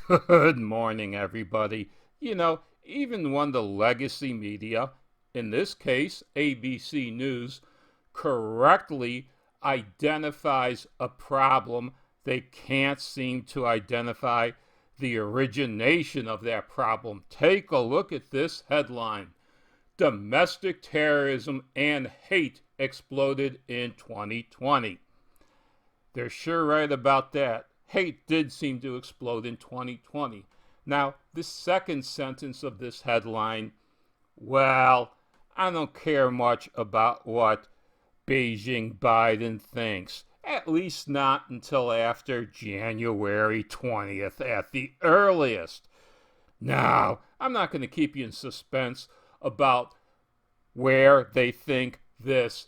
Good morning, everybody. Even when the legacy media, in this case ABC News, correctly identifies a problem, they can't seem to identify the origination of that problem. Take a look at this headline: Domestic terrorism and hate exploded in 2020. They're sure right about that. Hate did seem to explode in 2020. Now, the second sentence of this headline, well, I don't care much about what Beijing Biden thinks, at least not until after January 20th at the earliest. Now, I'm not going to keep you in suspense about where they think this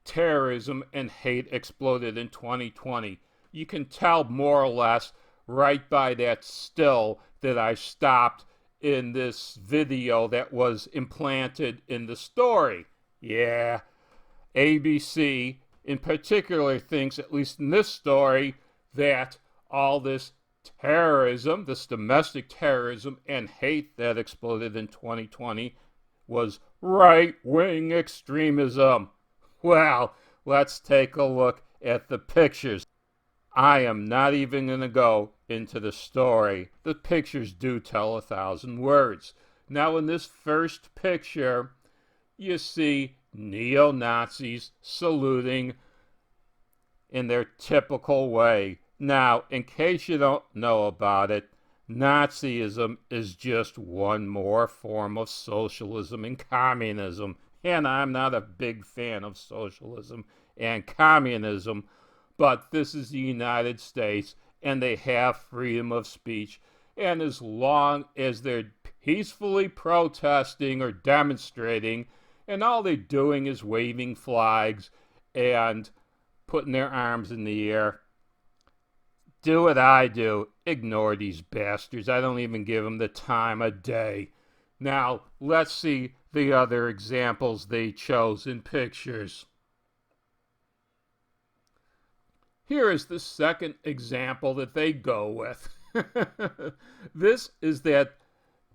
terrorism and hate exploded in 2020. You can tell more or less right by that still that I stopped in this video that was implanted in the story. Yeah, ABC in particular thinks, at least in this story, that all this terrorism, this domestic terrorism and hate that exploded in 2020 was right-wing extremism. Well, let's take a look at the pictures. I am not even going to go into the story. The pictures do tell 1,000 words. Now, in this first picture, you see neo-Nazis saluting in their typical way. Now, in case you don't know about it, Nazism is just one more form of socialism and communism. And I'm not a big fan of socialism and communism, but this is the United States and they have freedom of speech. And as long as they're peacefully protesting or demonstrating, and all they're doing is waving flags and putting their arms in the air, do what I do. Ignore these bastards. I don't even give them the time of day. Now, let's see the other examples they chose in pictures. Here is the second example that they go with. This is that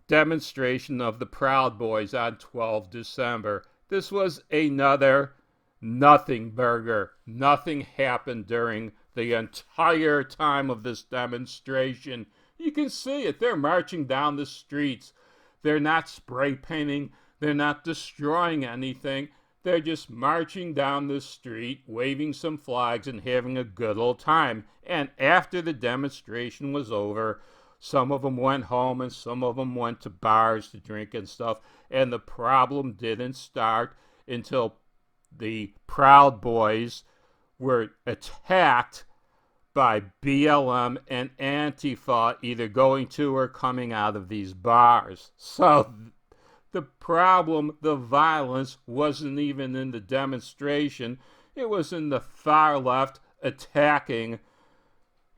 demonstration of the Proud Boys on 12 December. This was another nothing burger. Nothing happened during the entire time of this demonstration. You can see it. They're marching down the streets. They're not spray painting. They're not destroying anything. They're just marching down the street, waving some flags and having a good old time. And after the demonstration was over, some of them went home and some of them went to bars to drink and stuff. And the problem didn't start until the Proud Boys were attacked by BLM and Antifa, either going to or coming out of these bars. So the problem, the violence, wasn't even in the demonstration. It was in the far left attacking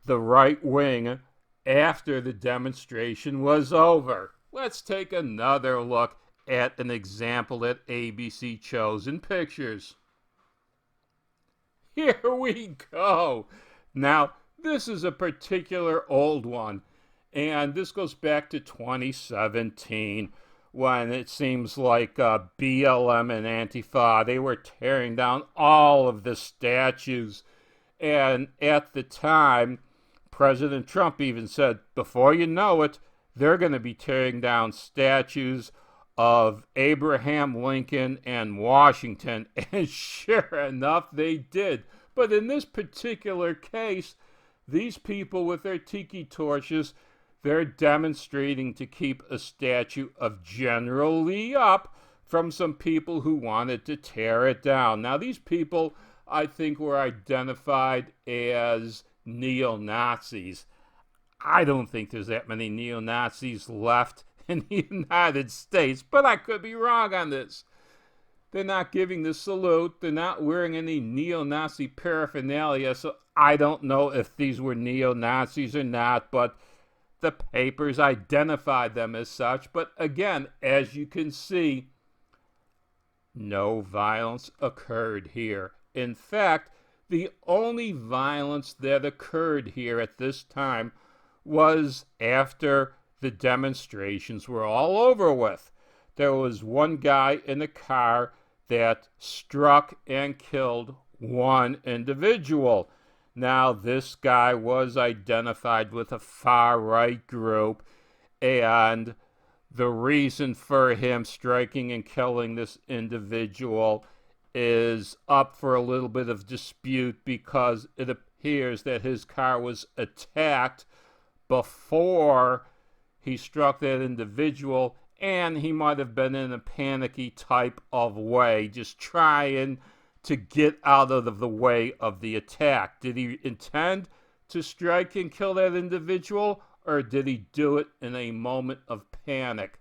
the right wing after the demonstration was over. Let's take another look at an example that ABC chose in pictures. Here we go. Now, this is a particular old one, and this goes back to 2017 when it seems like BLM and Antifa, they were tearing down all of the statues. And at the time, President Trump even said, before you know it, they're going to be tearing down statues of Abraham Lincoln and Washington. And sure enough, they did. But in this particular case, these people with their tiki torches, they're demonstrating to keep a statue of General Lee up from some people who wanted to tear it down. Now, these people, I think, were identified as neo-Nazis. I don't think there's that many neo-Nazis left in the United States, but I could be wrong on this. They're not giving the salute. They're not wearing any neo-Nazi paraphernalia, so I don't know if these were neo-Nazis or not, but the papers identified them as such. But again, as you can see, no violence occurred here. In fact, the only violence that occurred here at this time was after the demonstrations were all over with. There was one guy in the car that struck and killed one individual. Now, this guy was identified with a far-right group, and the reason for him striking and killing this individual is up for a little bit of dispute because it appears that his car was attacked before he struck that individual, and he might have been in a panicky type of way, just trying to get out of the way of the attack. Did he intend to strike and kill that individual, or did he do it in a moment of panic?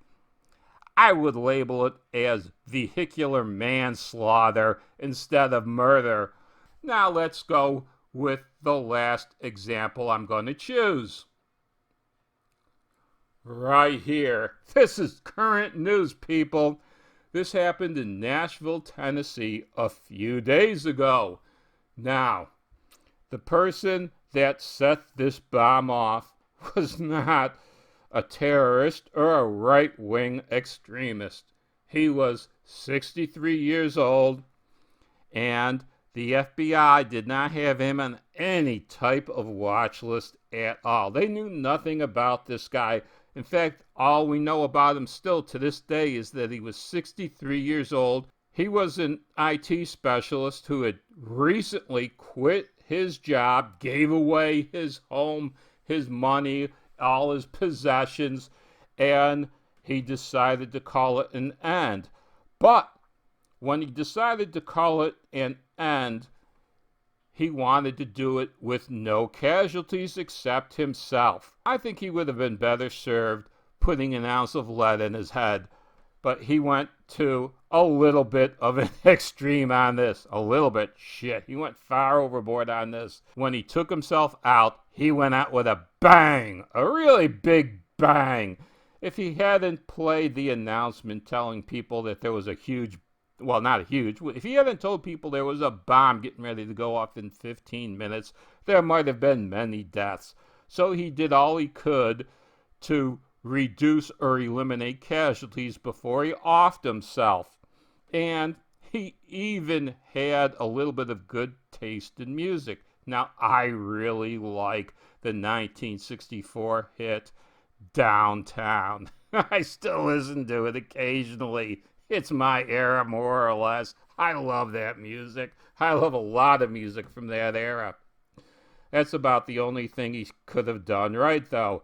I would label it as vehicular manslaughter instead of murder. Now let's go with the last example I'm going to choose. Right here. This is current news, people. This happened in Nashville, Tennessee a few days ago. Now, the person that set this bomb off was not a terrorist or a right-wing extremist. He was 63 years old, and the FBI did not have him on any type of watch list at all. They knew nothing about this guy. In fact, all we know about him still to this day is that he was 63 years old. He was an IT specialist who had recently quit his job, gave away his home, his money, all his possessions, and he decided to call it an end. But when he decided to call it an end, he wanted to do it with no casualties except himself. I think he would have been better served putting an ounce of lead in his head, but he went to a little bit of an extreme on this. A little bit. Shit, he went far overboard on this. When he took himself out, he went out with a bang, a really big bang. If he hadn't played the announcement telling people that there was a huge, well, not a huge, if he hadn't told people there was a bomb getting ready to go off in 15 minutes, there might have been many deaths. So he did all he could to reduce or eliminate casualties before he offed himself. And he even had a little bit of good taste in music. Now, I really like the 1964 hit Downtown. I still listen to it occasionally. It's my era, more or less. I love that music. I love a lot of music from that era. That's about the only thing he could have done right, though.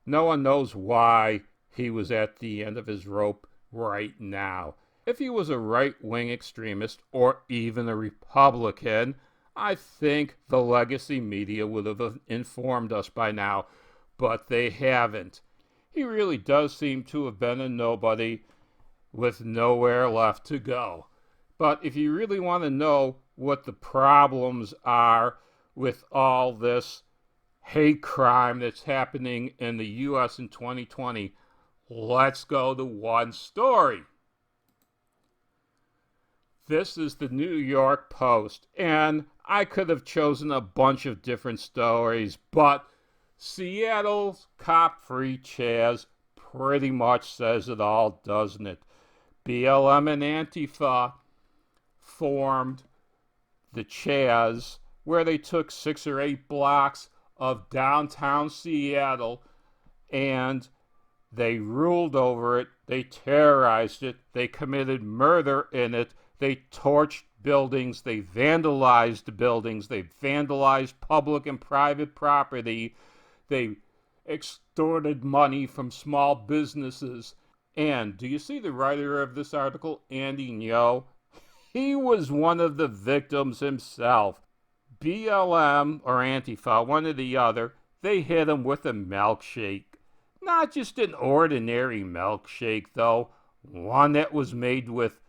No one knows why he was at the end of his rope right now. If he was a right-wing extremist or even a Republican, I think the legacy media would have informed us by now, but they haven't. He really does seem to have been a nobody with nowhere left to go. But if you really want to know what the problems are with all this hate crime that's happening in the U.S. in 2020, let's go to one story. This is the New York Post, and I could have chosen a bunch of different stories, but Seattle's cop-free Chaz pretty much says it all, doesn't it? BLM and Antifa formed the Chaz, where they took 6 or 8 blocks of downtown Seattle and they ruled over it, they terrorized it, they committed murder in it, they torched buildings, they vandalized buildings, they vandalized public and private property, they extorted money from small businesses. And do you see the writer of this article, Andy Ngo? He was one of the victims himself. BLM or Antifa, one or the other, they hit him with a milkshake. Not just an ordinary milkshake, though. One that was made with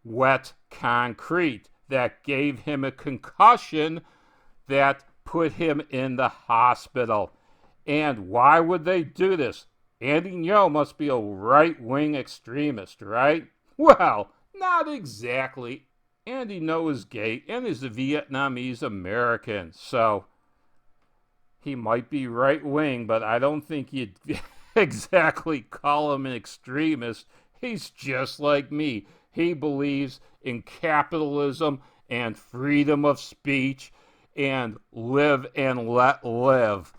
wet concrete that gave him a concussion that put him in the hospital. And why would they do this? Andy Ngo must be a right-wing extremist, right? Well, not exactly. Andy Ngo is gay and is a Vietnamese American, so he might be right wing, but I don't think you'd exactly call him an extremist. He's just like me. He believes in capitalism and freedom of speech and live and let live.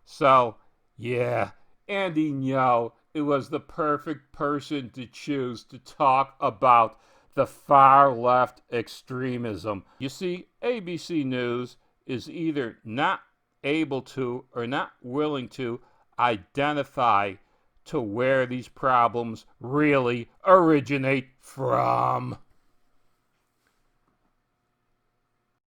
So, yeah, Andy Ngo, it was the perfect person to choose to talk about the far left extremism. You see, ABC News is either not able to or not willing to identify to where these problems really originate from.